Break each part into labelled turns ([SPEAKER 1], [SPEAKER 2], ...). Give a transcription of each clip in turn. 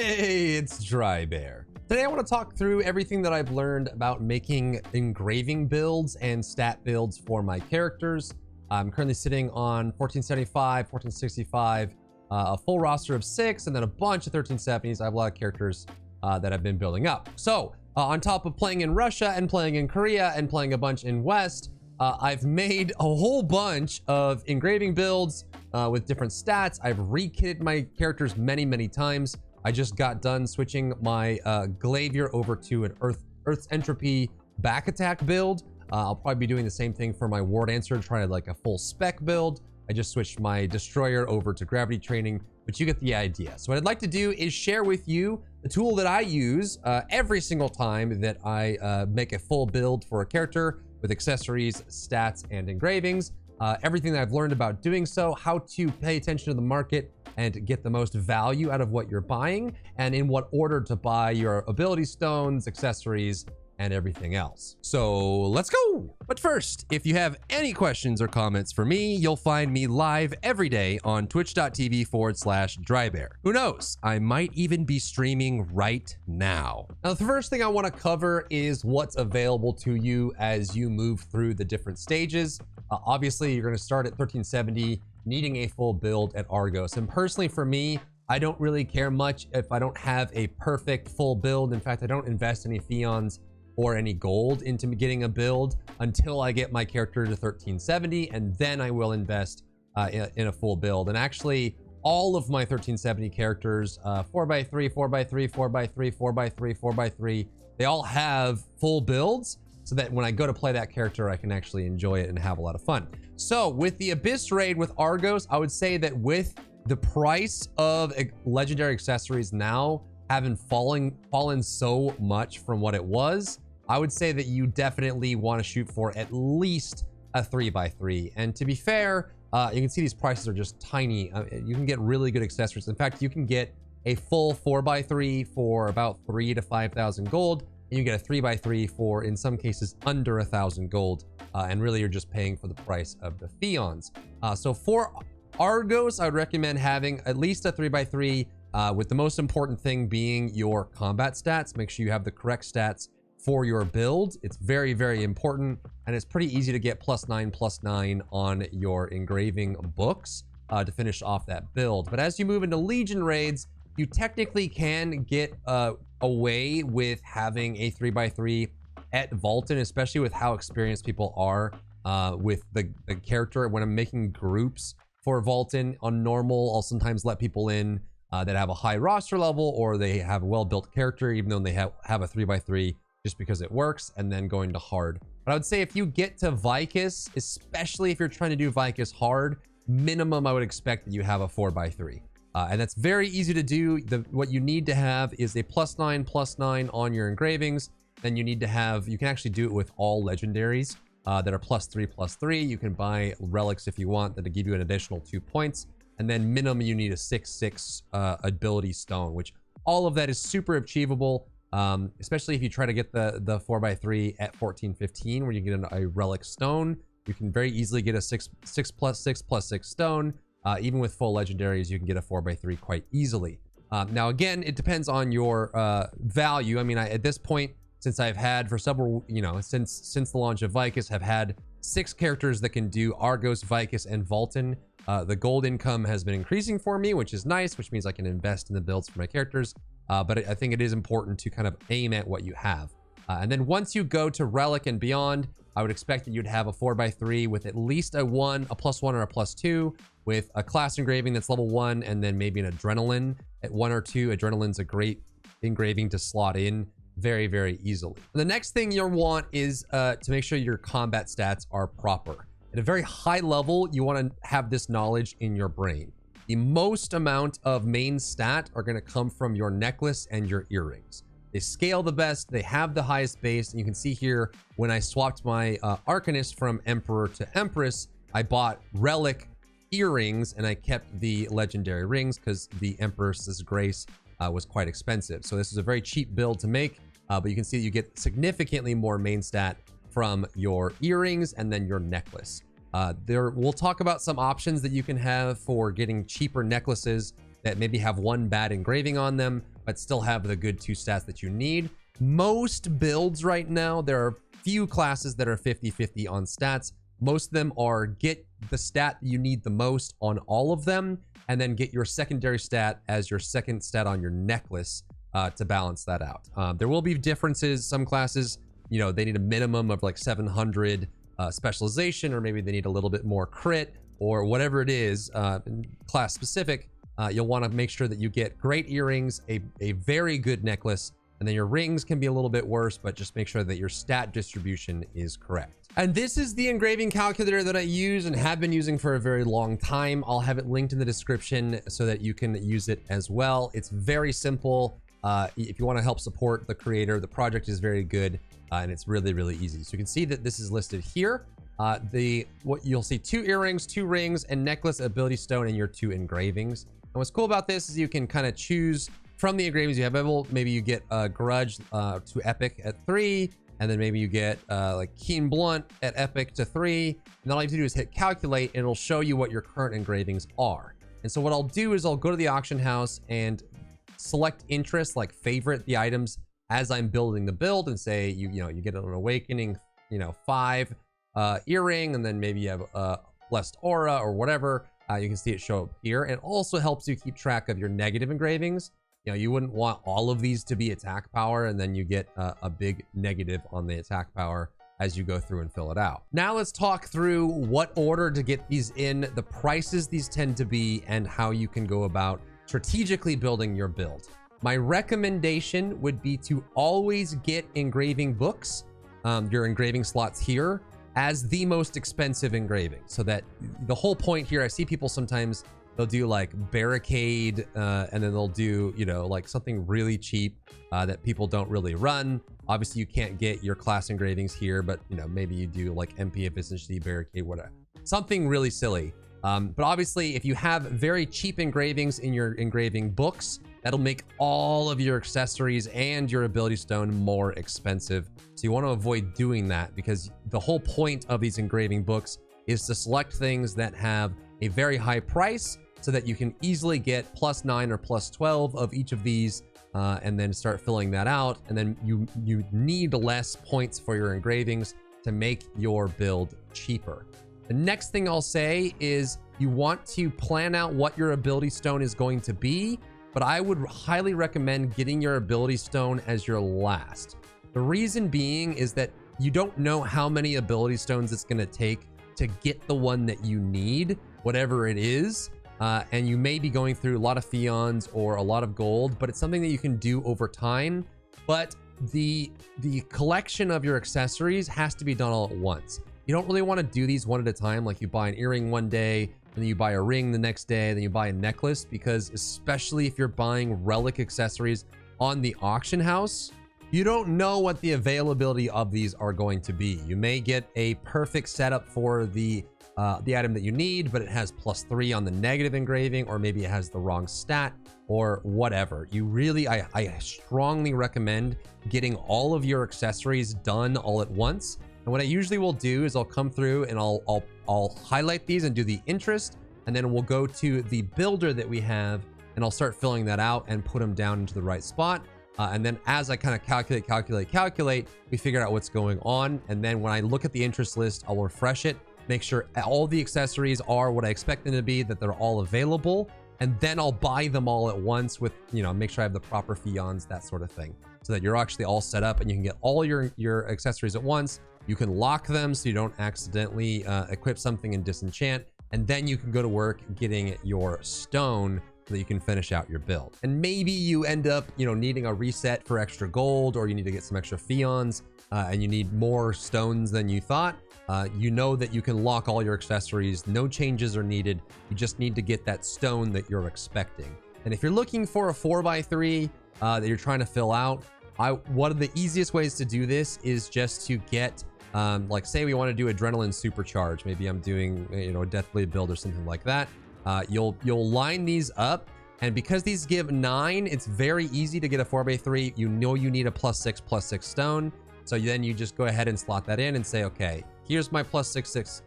[SPEAKER 1] Hey, it's Drybear. Today I want to talk through everything that I've learned about making engraving builds and stat builds for my characters. I'm currently sitting on 1475, 1465, a full roster of 6, and then a bunch of 1370s. I have a lot of characters that I've been building up. So on top of playing in Russia and playing in Korea and playing a bunch in West, I've made a whole bunch of engraving builds with different stats. I've re-kitted my characters many times. I just got done switching my Glavier over to an Earth's Entropy back attack build. I'll probably be doing the same thing for my Ward Answer, try like a full spec build. I just switched my Destroyer over to Gravity Training, but you get the idea. So what I'd like to do is share with you the tool that I use every single time that I make a full build for a character with accessories, stats, and engravings. Everything that I've learned about doing so, how to pay attention to the market and get the most value out of what you're buying, and in what order to buy your ability stones, accessories, and everything else. So let's go. But first, if you have any questions or comments for me, you'll find me live every day on twitch.tv/Drybear. Who knows? I might even be streaming right now. Now, the first thing I want to cover is what's available to you as you move through the different stages. Obviously, you're going to start at 1370, needing a full build at Argos. And personally, for me, I don't really care much if I don't have a perfect full build. In fact, I don't invest any Fions or any gold into getting a build until I get my character to 1370, and then I will invest in a full build. And actually, all of my 1370 characters, 4x3, 4x3, 4x3, 4x3, 4x3, they all have full builds, so that when I go to play that character, I can actually enjoy it and have a lot of fun. So with the Abyss raid with Argos, I would say that with the price of legendary accessories now having fallen so much from what it was, I would say that you definitely want to shoot for at least a 3x3. And to be fair, you can see these prices are just tiny. You can get really good accessories. In fact, you can get a full 4x3 for about 3,000 to 5,000 gold. And you get a 3x3 for, in some cases, under 1,000 gold. And really, you're just paying for the price of the Fions. So for Argos, I would recommend having at least a 3x3, with the most important thing being your combat stats. Make sure you have the correct stats for your build. It's very important, and it's pretty easy to get +9/+9 on your engraving books to finish off that build. But as you move into Legion raids, you technically can get away with having a 3x3 at Vaulton, especially with how experienced people are with the character. When I'm making groups for Vaulton on normal, I'll sometimes let people in that have a high roster level, or they have a well-built character, even though they have a 3x3, just because it works, and then going to hard. But I would say if you get to Vicus, especially if you're trying to do Vicus hard, minimum I would expect that you have a 4x3. And that's very easy to do. What you need to have is a +9/+9 on your engravings. Then you need to have, you can actually do it with all legendaries that are +3/+3. You can buy relics if you want that to give you an additional 2 points. And then minimum you need a 6/6 ability stone, which all of that is super achievable. Especially if you try to get the 4x3 at 1415, where you get a relic stone. You can very easily get a 6/6/6/6 stone. Even with full legendaries, you can get a 4x3 quite easily. Now, again, it depends on your value. I mean, at this point, since I've had for several, since the launch of Vicus, have had 6 characters that can do Argos, Vicus, and Vaulton. The gold income has been increasing for me, which is nice, which means I can invest in the builds for my characters. But I think it is important to kind of aim at what you have. And then once you go to Relic and beyond, I would expect that you'd have a 4x3 with at least a +1 or a +2, with a class engraving that's level 1, and then maybe an Adrenaline at 1 or 2. Adrenaline's a great engraving to slot in very easily. The next thing you'll want is to make sure your combat stats are proper. At a very high level, you want to have this knowledge in your brain. The most amount of main stat are going to come from your necklace and your earrings. They scale the best, they have the highest base, and you can see here when I swapped my Arcanist from Emperor to Empress, I bought relic earrings and I kept the legendary rings because the Empress's Grace was quite expensive. So this is a very cheap build to make, but you can see you get significantly more main stat from your earrings and then your necklace. We'll talk about some options that you can have for getting cheaper necklaces that maybe have one bad engraving on them. but still have the good 2 stats that you need. Most builds right now, there are few classes that are 50-50 on stats. Most of them are get the stat you need the most on all of them, and then get your secondary stat as your second stat on your necklace to balance that out. There will be differences. Some classes, you know, they need a minimum of like 700 specialization, or maybe they need a little bit more crit, or whatever it is, class specific. You'll want to make sure that you get great earrings, a very good necklace, and then your rings can be a little bit worse, but just make sure that your stat distribution is correct. And this is the engraving calculator that I use and have been using for a very long time. I'll have it linked in the description so that you can use it as well. It's very simple. If you want to help support the creator, the project is very good, and it's really, really easy. So you can see that this is listed here. What you'll see 2 earrings, 2 rings, and necklace, ability stone, and your 2 engravings. And what's cool about this is you can kind of choose from the engravings you have available. Maybe you get grudge to epic at 3, and then maybe you get like keen blunt at epic to 3. And all you have to do is hit calculate, and it'll show you what your current engravings are. And so what I'll do is I'll go to the auction house and select interest, like favorite the items as I'm building the build, and say you get an awakening 5 earring, and then maybe you have blessed aura or whatever. You can see it show up here. It also helps you keep track of your negative engravings. You wouldn't want all of these to be attack power, and then you get a big negative on the attack power as you go through and fill it out. Now let's talk through what order to get these in, the prices these tend to be, and how you can go about strategically building your build. My recommendation would be to always get engraving books, your engraving slots here, as the most expensive engraving. So that the whole point here, I see people sometimes, they'll do like barricade, and then they'll do, like something really cheap that people don't really run. Obviously you can't get your class engravings here, but maybe you do like MP efficiency, barricade, whatever, something really silly. But obviously if you have very cheap engravings in your engraving books, that'll make all of your accessories and your ability stone more expensive. So you want to avoid doing that, because the whole point of these engraving books is to select things that have a very high price, so that you can easily get +9 or +12 of each of these, and then start filling that out. And then you need less points for your engravings to make your build cheaper. The next thing I'll say is you want to plan out what your ability stone is going to be, but I would highly recommend getting your ability stone as your last. The reason being is that you don't know how many ability stones it's going to take to get the one that you need, whatever it is. And you may be going through a lot of fions or a lot of gold, but it's something that you can do over time. But the collection of your accessories has to be done all at once. You don't really want to do these one at a time, like you buy an earring one day, and then you buy a ring the next day, then you buy a necklace, because especially if you're buying relic accessories on the auction house, you don't know what the availability of these are going to be. You may get a perfect setup for the item that you need, but it has +3 on the negative engraving, or maybe it has the wrong stat or whatever. You really, I strongly recommend getting all of your accessories done all at once. And what I usually will do is I'll come through and I'll highlight these and do the interest, and then we'll go to the builder that we have, and I'll start filling that out and put them down into the right spot. And then as I kind of calculate, we figure out what's going on. And then when I look at the interest list, I'll refresh it, make sure all the accessories are what I expect them to be, that they're all available. And then I'll buy them all at once with, make sure I have the proper fions, that sort of thing, so that you're actually all set up and you can get all your accessories at once. You can lock them so you don't accidentally equip something and disenchant. And then you can go to work getting your stone so that you can finish out your build. And maybe you end up, needing a reset for extra gold, or you need to get some extra fions, and you need more stones than you thought. You know that you can lock all your accessories. No changes are needed. You just need to get that stone that you're expecting. And if you're looking for a 4x3 that you're trying to fill out, one of the easiest ways to do this is just to get, like say we want to do adrenaline supercharge. Maybe I'm doing, a deathblade build or something like that. You'll line these up, and because these give 9, it's very easy to get a 4x3. You need a +6 stone. So then you just go ahead and slot that in and say, okay, here's my +6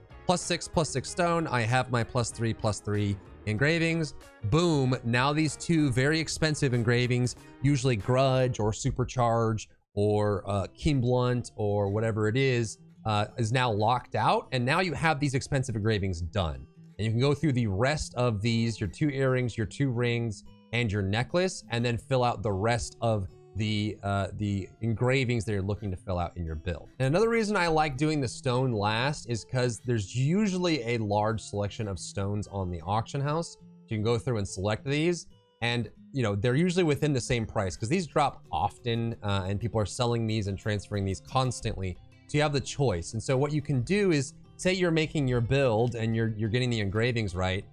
[SPEAKER 1] stone. I have my +3 engravings, boom, now these two very expensive engravings, usually grudge or supercharge or keen blunt or whatever it is now locked out, and now you have these expensive engravings done. And you can go through the rest of these, your 2 earrings, your 2 rings, and your necklace, and then fill out the rest of the engravings that you're looking to fill out in your build. And another reason I like doing the stone last is because there's usually a large selection of stones on the auction house. You can go through and select these, and you know, they're usually within the same price because these drop often, and people are selling these and transferring these constantly. So you have the choice. And so what you can do is, say you're making your build and you're getting the engravings right,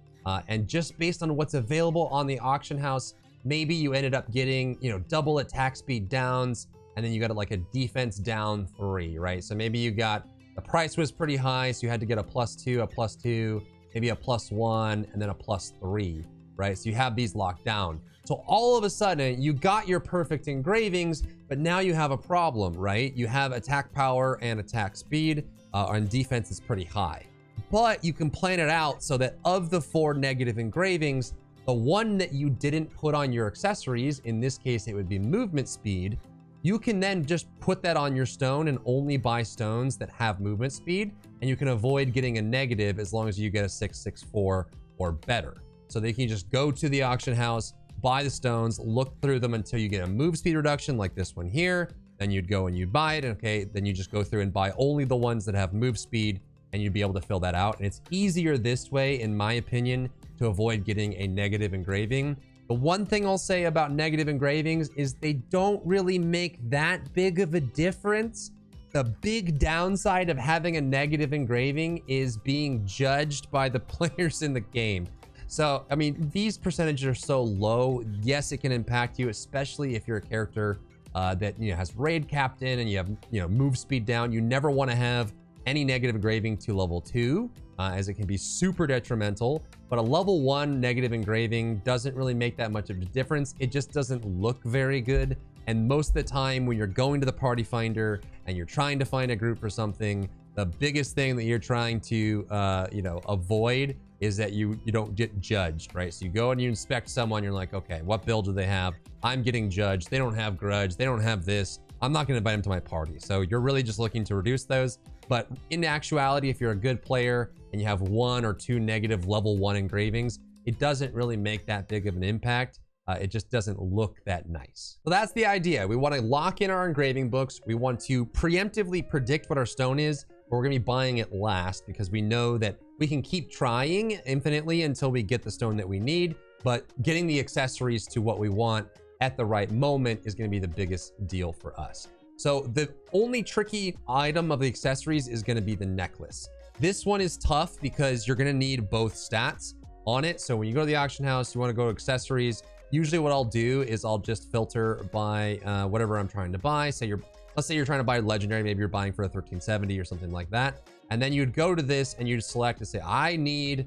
[SPEAKER 1] and just based on what's available on the auction house, maybe you ended up getting, you know, double attack speed downs, and then you got like a defense down 3, right? So maybe you got, the price was pretty high, so you had to get a +2, maybe a +1, and then a +3, right? So you have these locked down. So all of a sudden, you got your perfect engravings, but now you have a problem, right? You have attack power and attack speed, and defense is pretty high. But you can plan it out so that of the 4 negative engravings, the one that you didn't put on your accessories, in this case it would be movement speed, you can then just put that on your stone and only buy stones that have movement speed, and you can avoid getting a negative as long as you get a 664 or better. So they can just go to the auction house, buy the stones, look through them until you get a move speed reduction like this one here, then you'd go and you'd buy it, okay, then you just go through and buy only the ones that have move speed, and you'd be able to fill that out. And it's easier this way, in my opinion, to avoid getting a negative engraving. The one thing I'll say about negative engravings is they don't really make that big of a difference. The big downside of having a negative engraving is being judged by the players in the game. So, I mean, these percentages are so low. Yes, it can impact you, especially if you're a character that, you know, has raid captain and you have, you know, move speed down. You never want to have any negative engraving to level 2, as it can be super detrimental. But a level 1 negative engraving doesn't really make that much of a difference. It just doesn't look very good. And most of the time when you're going to the party finder and you're trying to find a group for something, the biggest thing that you're trying to, you know, avoid is that you don't get judged, right? So you go and you inspect someone, you're like, okay, what build do they have? I'm getting judged. They don't have grudge. They don't have this. I'm not going to invite them to my party. So you're really just looking to reduce those. But in actuality, if you're a good player and you have 1 or 2 negative level 1 engravings, it doesn't really make that big of an impact. It just doesn't look that nice. So that's the idea. We want to lock in our engraving books. We want to preemptively predict what our stone is, but we're going to be buying it last because we know that we can keep trying infinitely until we get the stone that we need, but getting the accessories to what we want at the right moment is going to be the biggest deal for us. So the only tricky item of the accessories is going to be the necklace. This one is tough because you're going to need both stats on it. So when you go to the auction house, you want to go to accessories. Usually what I'll do is I'll just filter by whatever I'm trying to buy. Let's say you're trying to buy legendary, maybe you're buying for a 1370 or something like that. And then you'd go to this and you'd select and say, I need,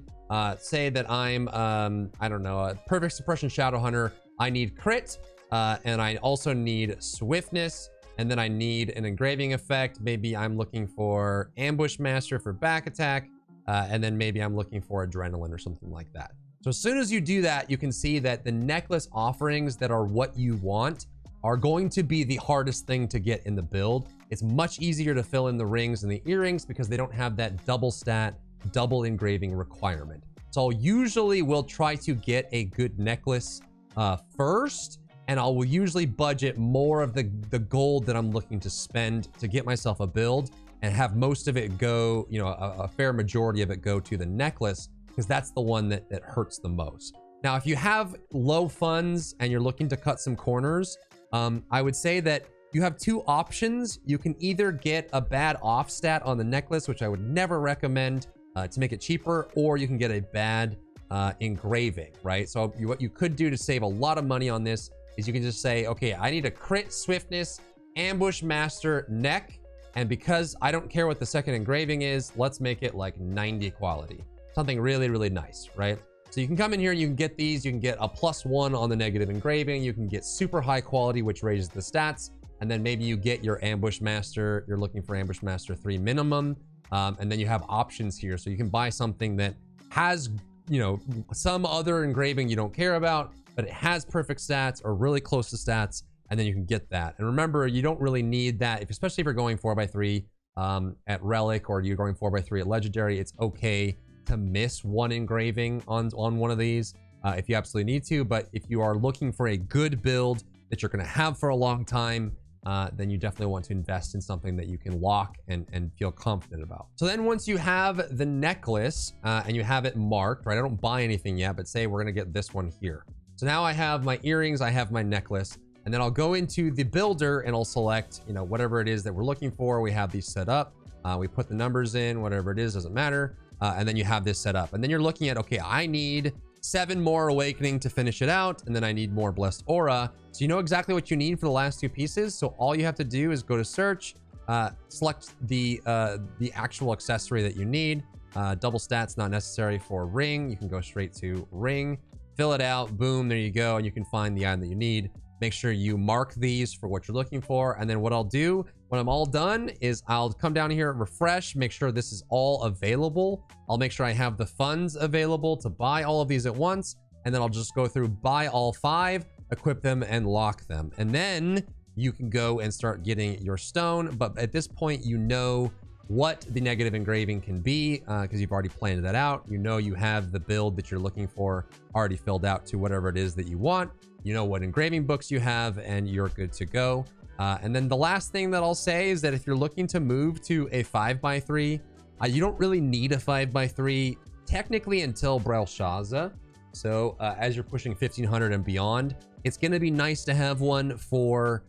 [SPEAKER 1] say that I'm, I don't know, a perfect suppression shadow hunter. I need crit, and I also need swiftness. And then I need an engraving effect. Maybe I'm looking for ambush master for back attack. And then maybe I'm looking for adrenaline or something like that. So as soon as you do that, you can see that the necklace offerings that are what you want are going to be the hardest thing to get in the build. It's much easier to fill in the rings and the earrings because they don't have that double stat, double engraving requirement. So usually we'll try to get a good necklace first, and I will usually budget more of the gold that I'm looking to spend to get myself a build and have most of it go, you know, a fair majority of it go to the necklace, because that's the one that hurts the most. Now, if you have low funds and you're looking to cut some corners, I would say that you have 2 options. You can either get a bad off stat on the necklace, which I would never recommend to make it cheaper, or you can get a bad engraving, right? So what you could do to save a lot of money on this is you can just say, okay, I need a crit, swiftness, ambush master, neck, and because I don't care what the second engraving is, let's make it like 90 quality. Something really, really nice, right? So you can come in here and you can get these. You can get a +1 on the negative engraving. You can get super high quality, which raises the stats. And then maybe you get your ambush master. You're looking for ambush master 3 minimum. And then you have options here. So you can buy something that has you know, some other engraving you don't care about, but it has perfect stats or really close to stats, and then you can get that. And remember, you don't really need that, especially if you're going 4x3 at Relic, or you're going 4x3 at Legendary. It's okay to miss one engraving on one of these if you absolutely need to. But if you are looking for a good build that you're going to have for a long time, then you definitely want to invest in something that you can lock and feel confident about. So then once you have the necklace and you have it marked, right? I don't buy anything yet, but say we're going to get this one here. So now I have my earrings, I have my necklace, and then I'll go into the builder and I'll select, you know, whatever it is that we're looking for. We have these set up. We put the numbers in, whatever it is, doesn't matter. And then you have this set up. And then you're looking at, okay, I need 7 more awakening to finish it out, and then I need more blessed aura. So you know exactly what you need for the last 2 pieces. So all you have to do is go to search, select the actual accessory that you need. Double stats not necessary for ring. You can go straight to ring, fill it out, boom, there you go, and you can find the item that you need. Make sure you mark these for what you're looking for. And then what I'll do when I'm all done is I'll come down here, refresh, make sure this is all available. I'll make sure I have the funds available to buy all of these at once. And then I'll just go through, buy all 5, equip them, and lock them. And then you can go and start getting your stone. But at this point, you know what the negative engraving can be because you've already planned that out. You know you have the build that you're looking for already filled out to whatever it is that you want. You know what engraving books you have, and you're good to go. And then the last thing that I'll say is that if you're looking to move to a 5x3, you don't really need a 5x3 technically until Belshazzar. So as you're pushing 1500 and beyond, it's going to be nice to have one for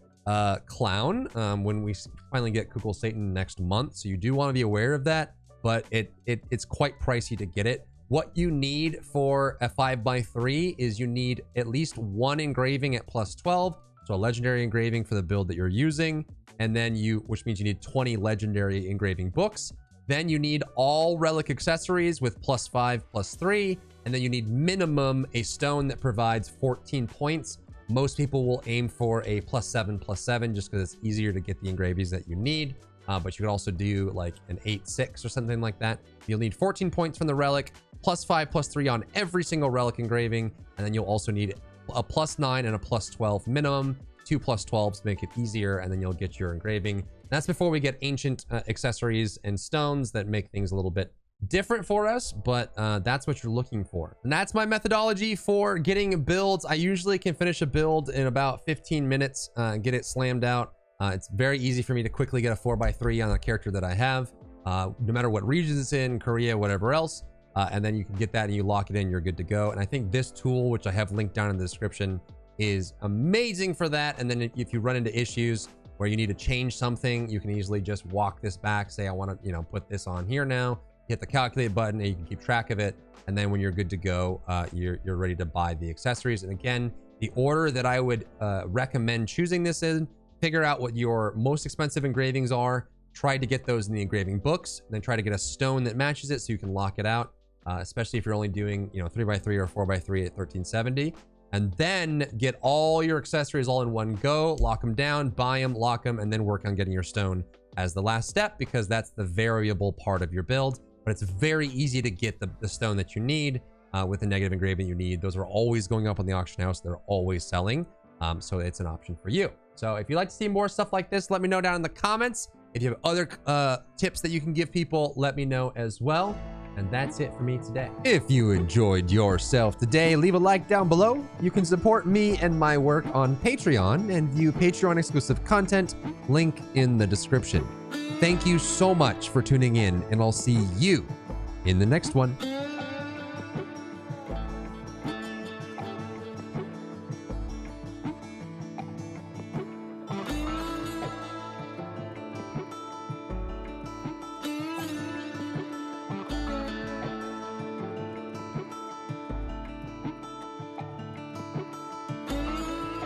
[SPEAKER 1] Clown when we finally get Kukul Satan next month. So you do want to be aware of that, but it's quite pricey to get it. What you need for a 5x3 is you need at least 1 engraving at plus 12. So a legendary engraving for the build that you're using. And then which means you need 20 legendary engraving books. Then you need all relic accessories with plus 5, plus 3. And then you need minimum a stone that provides 14 points. Most people will aim for a plus 7, just because it's easier to get the engravings that you need. But you could also do like an 8-6 or something like that. You'll need 14 points from the relic, plus 5, plus 3 on every single relic engraving. And then you'll also need a plus 9 and a plus 12 minimum, 2 plus 12s to make it easier. And then you'll get your engraving. That's before we get ancient accessories and stones that make things a little bit different for us, but that's what you're looking for. And that's my methodology for getting builds. I usually can finish a build in about 15 minutes, get it slammed out. It's very easy for me to quickly get a 4x3 on a character that I have, no matter what region it's in, Korea, whatever else. And then you can get that and you lock it in, you're good to go. And I think this tool, which I have linked down in the description, is amazing for that. And then if you run into issues where you need to change something, you can easily just walk this back, say, I want to, put this on here now, hit the calculate button, and you can keep track of it. And then when you're good to go, you're ready to buy the accessories. And again, the order that I would recommend choosing this in, figure out what your most expensive engravings are, try to get those in the engraving books, and then try to get a stone that matches it so you can lock it out, especially if you're only doing 3x3 or 4x3 at 1370. And then get all your accessories all in one go, lock them down, buy them, lock them, and then work on getting your stone as the last step, because that's the variable part of your build. But it's very easy to get the stone that you need with the negative engraving you need. Those are always going up on the auction house. They're always selling. So it's an option for you. So if you'd like to see more stuff like this, let me know down in the comments. If you have other tips that you can give people, let me know as well. And that's it for me today. If you enjoyed yourself today, leave a like down below. You can support me and my work on Patreon and view Patreon exclusive content, link in the description. Thank you so much for tuning in, and I'll see you in the next one.